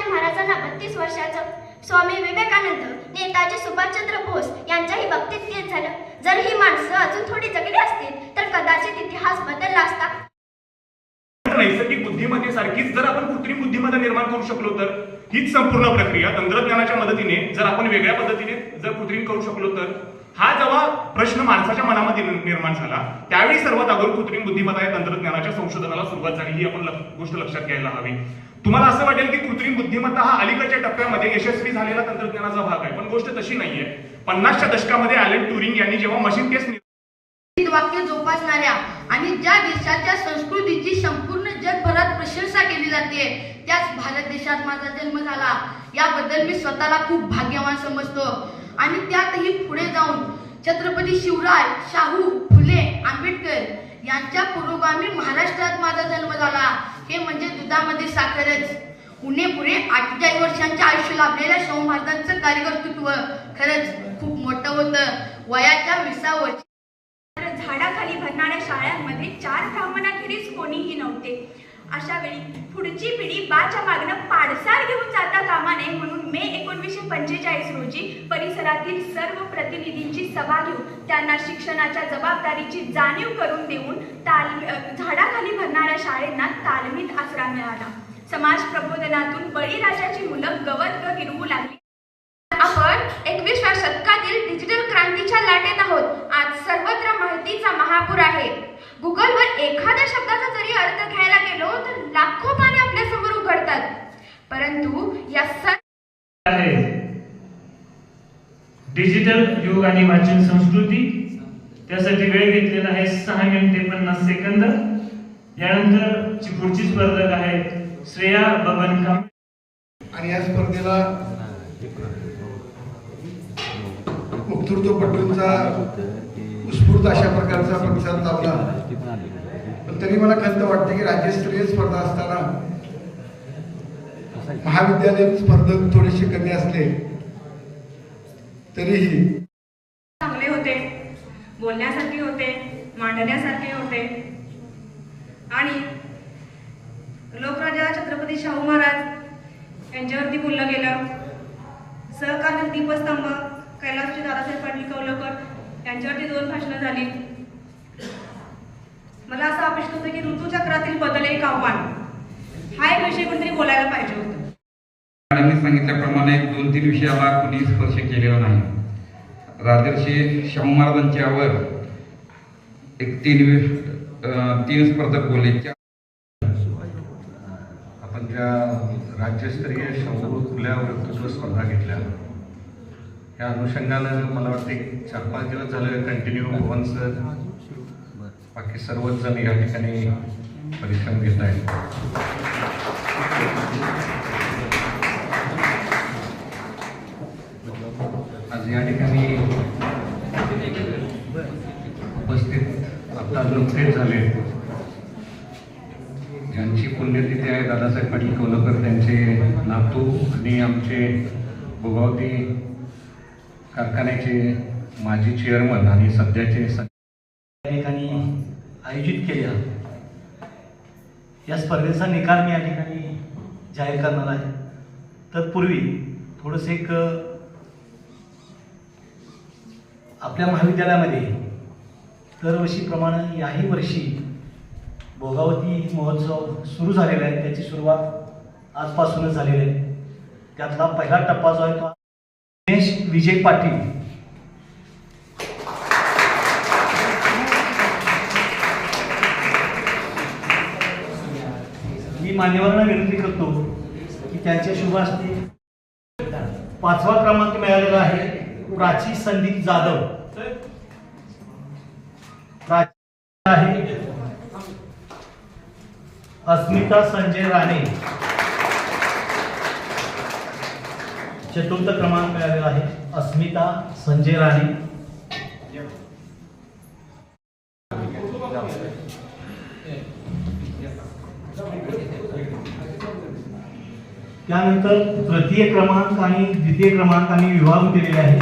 शिवाजी महाराजांना 32 वर्षाचं, स्वामी विवेकानंद, नेताजी सुभाषचंद्र बोस यांच्याही बाबतीत तेच झालं. जर ही माणसं अजून थोडी जगली असतील तर कदाचित इतिहास बदलला असता. नैसर्गिक बुद्धिमत्तेसारखीच जर आपण कृत्रिम बुद्धिमत्ता निर्माण करू शकलो तर हीच संपूर्ण प्रक्रिया तंत्रज्ञानाच्या मदतीने जर आपण वेगळ्या पद्धतीने जर कृत्रिम करू शकलो तर हा जेव्हा प्रश्न माणसाच्या मनामध्ये निर्माण झाला त्यावेळी सर्वात अगोदर कृत्रिम बुद्धिमत्ता या तंत्रज्ञानाच्या संशोधनाला सुरुवात झाली ही आपण गोष्ट लक्षात घ्यायला हवी. तुम्हाला असं वाटेल की कृत्रिम बुद्धिमत्ता हा अलीकडच्या टप्प्यामध्ये यशस्वी झालेला तंत्रज्ञानाचा भाग आहे, पण गोष्ट तशी नाहीये. 50च्या दशकामध्ये ॲलन ट्युरिंग यांनी जेव्हा मशीन टेस्ट वाक्य जोपासणाऱ्या आणि ज्या देशाच्या संस्कृतीची संपूर्ण जगभरात प्रशंसा केली जाते त्याच भारत देशात माझा जन्म झाला याबद्दल मी स्वतःला खूप भाग्यवान समजतो. आणि त्यातही पुढे जाऊन छत्रपती शिवराय, शाहू फुले, आंबेडकर यांच्या पुरोगामी महाराष्ट्रात माझा जन्म झाला हे म्हणजे दुधामध्ये साखरच. पुणे 48 वर्षांचे आयुष्य लाभलेल्या शाहू महाराजांचं कार्यकर्तृत्व खरंच खूप मोठं होतं. वयाच्या 20व्या वर्षी झाडाखाली भरणाऱ्या शाळांमध्ये 4 ब्राह्मणाखेरीज कोणीही नव्हते. अशा वेळी पुढची पिढी बाच्या मागणं पाडसार घेऊन जाता कामा नये म्हणून मे 1945 रोजी परिसरातील सर्व प्रतिनिधींची सभा घेऊन त्यांना शिक्षणाच्या जबाबदारीची जाणीव करून देऊन झाडाखाली भरणाऱ्या शाळेंना तालमीत आसरा मिळाला. समाज प्रबोधनातून बळीराजाची मुलं गवत गिरवू लागली. आपण 21व्या शतकातील डिजिटल क्रांतीच्या लाटेत आहोत. आज सर्वत्र माहितीचा महापूर आहे. गुगलवर एखाद्या शब्दाचा जरी अर्थ घ्यायला गेलो तर लाखो पाने आपल्या समोर उघडतात. परंतु या आहे डिजिटल युग आणि वाचन संस्कृती त्यासाठी वेळ घेतलेला आहे 6 मिनिटे 50 सेकंद. यानंतर पुढची स्पर्धक आहे श्रेया बबन कांबळे आणि या स्पर्धेला वक्तृत्वपटूंचा उत्स्फूर्त अशा प्रकारचा प्रतिसाद लाभला. पण तरी मला खंत वाटते की राज्यस्तरीय स्पर्धा असताना महाविद्यालयीन स्पर्धक थोडेसे कमी असले तरीही चांगले होते, बोलण्यासारखे होते, मांडण्यासारखे होते. आणि लोकराजा छत्रपती शाहू महाराज यांच्यावरती बोललं गेलं. सहकार दीपस्तंभ कैलासजी दादासाहेब पाटील कौलकर यांच्यावरती 2 भाषणं झाली. मला असं अपेक्षित होतं की ऋतुचक्रातील बदल एक आव्हान हा एक विषय कोणतरी बोलायला पाहिजे होतं. मॅडमने सांगितल्याप्रमाणे 2-3 विषयाला कुणी स्पर्श केलेला नाही. राजर्षी शाहू महाराजांच्यावर एक 3 स्पर्धक बोलले. आपण ज्या राज्यस्तरीय शाहू खुल्या वक्तृत्व स्पर्धा घेतल्या या अनुषंगानं मला वाटते 4-5 दिवस झालं कंटिन्यू भुवन सर बाकी सर्वच जण या ठिकाणी परिश्रम घेत आहेत. आज या ठिकाणी उपस्थित आता नुकतेच झाले ज्यांची पुण्यतिथी आहे दादासाहेब पाटील कौलकर त्यांचे नातू आणि आमचे भोगावती कारखान्याचे माजी चेअरमन आणि सध्याचे या ठिकाणी आयोजित केल्या या स्पर्धेचा निकाल मी या ठिकाणी जाहीर करणार आहे. तत्पूर्वी थोडंसं एक आपल्या महाविद्यालयामध्ये दरवर्षीप्रमाणे याही वर्षी भोगावती महोत्सव सुरू झालेला आहे. त्याची सुरुवात आजपासूनच झालेली आहे. त्यातला पहिला टप्पा जो आहे तो दिनेश विजय पाटील मी मान्यवरांना विनंती करतो की त्यांच्या शुभ हस्ते 5वा क्रमांक मिळालेला आहे प्राची संदीप जाधव. प्राची आहे अस्मिता संजय राणे. 4था क्रमांक मिळालेला आहे अस्मिता संजय राणे. त्यानंतर तृतीय क्रमांक आणि द्वितीय क्रमांक आम्ही विभागून दिलेले आहे.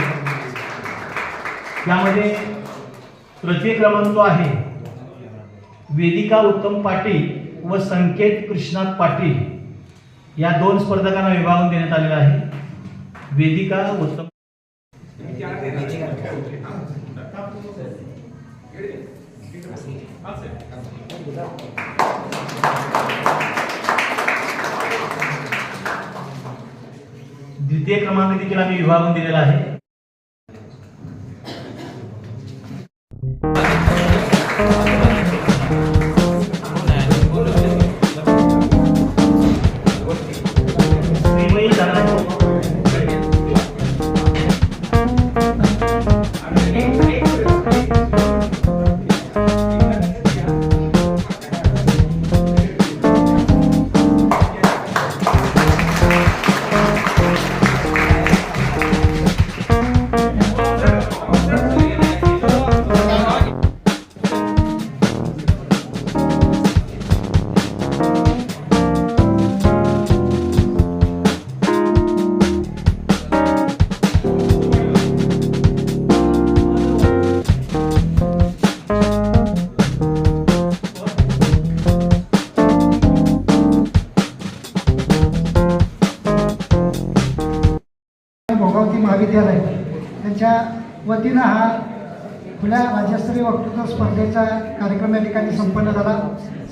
त्यामध्ये तृतीय क्रमांक जो आहे वेदिका उत्तम पाटील व संकेत कृष्णात पाटील या 2 स्पर्धकांना विभागून देण्यात आलेला आहे. वेदिका उत्तम द्वितीय क्रमांक देखील आम्ही विभागून दिलेला आहे. श्रीमयी दादा भोगावती महाविद्यालय त्यांच्या वतीनं हा खुल्या राज्यस्तरीय वक्तृत्व स्पर्धेचा कार्यक्रम या ठिकाणी संपन्न झाला.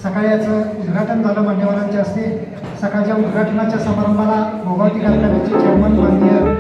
सकाळी याचं उद्घाटन झालं मान्यवरांच्या हस्ते. सकाळच्या उद्घाटनाच्या समारंभाला भोगावती कारखान्याचे चेअरमन माननीय